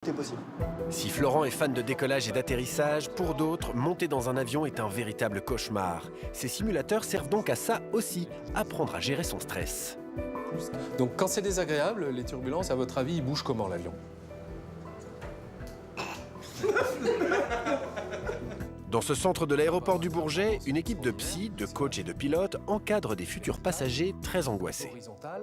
C'est possible. Si Florent est fan de décollage et d'atterrissage, pour d'autres, monter dans un avion est un véritable cauchemar. Ces simulateurs servent donc à ça aussi, apprendre à gérer son stress. Donc quand c'est désagréable, les turbulences, à votre avis, il bouge comment l'avion? Dans ce centre de l'aéroport du Bourget, une équipe de psy, de coachs et de pilotes encadre des futurs passagers très angoissés. Horizontale.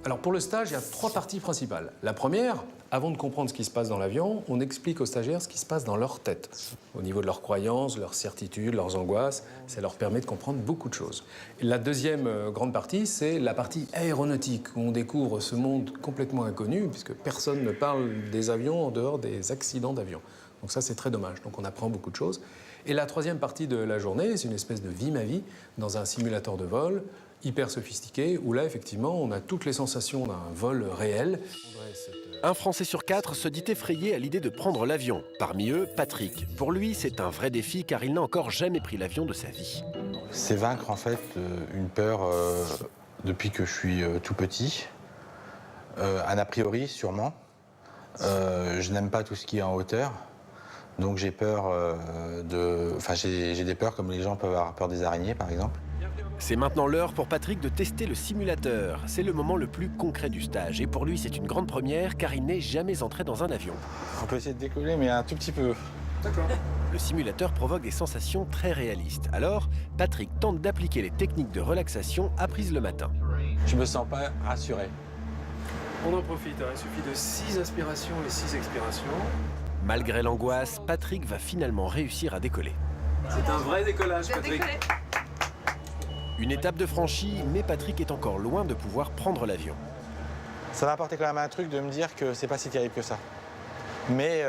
Alors pour le stage, il y a 3 parties principales. La première, avant de comprendre ce qui se passe dans l'avion, on explique aux stagiaires ce qui se passe dans leur tête. Au niveau de leurs croyances, leurs certitudes, leurs angoisses, ça leur permet de comprendre beaucoup de choses. Et la deuxième grande partie, c'est la partie aéronautique, où on découvre ce monde complètement inconnu, puisque personne ne parle des avions en dehors des accidents d'avion. Donc ça, c'est très dommage. Donc on apprend beaucoup de choses. Et la troisième partie de la journée, c'est une espèce de vie-ma-vie dans un simulateur de vol hyper sophistiqué, où là, effectivement, on a toutes les sensations d'un vol réel. Un Français sur 4 se dit effrayé à l'idée de prendre l'avion. Parmi eux, Patrick. Pour lui, c'est un vrai défi car il n'a encore jamais pris l'avion de sa vie. C'est vaincre en fait une peur depuis que je suis tout petit. Un a priori, sûrement. Je n'aime pas tout ce qui est en hauteur. Donc j'ai peur j'ai des peurs comme les gens peuvent avoir peur des araignées, par exemple. C'est maintenant l'heure pour Patrick de tester le simulateur. C'est le moment le plus concret du stage. Et pour lui, c'est une grande première car il n'est jamais entré dans un avion. On peut essayer de décoller, mais un tout petit peu. D'accord. Le simulateur provoque des sensations très réalistes. Alors, Patrick tente d'appliquer les techniques de relaxation apprises le matin. Je me sens pas rassuré. On en profite, hein. Il suffit de 6 inspirations et 6 expirations. Malgré l'angoisse, Patrick va finalement réussir à décoller. C'est un vrai décollage, Patrick. Une étape de franchie, mais Patrick est encore loin de pouvoir prendre l'avion. Ça va apporter quand même un truc de me dire que c'est pas si terrible que ça. Mais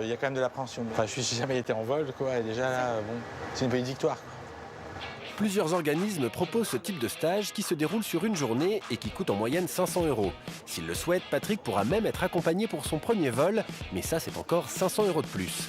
il y a quand même de l'appréhension. Enfin, je n'ai jamais été en vol, quoi, et déjà là, bon, c'est une petite victoire, quoi. Plusieurs organismes proposent ce type de stage qui se déroule sur une journée et qui coûte en moyenne 500 €. S'il le souhaite, Patrick pourra même être accompagné pour son premier vol, mais ça, c'est encore 500 € de plus.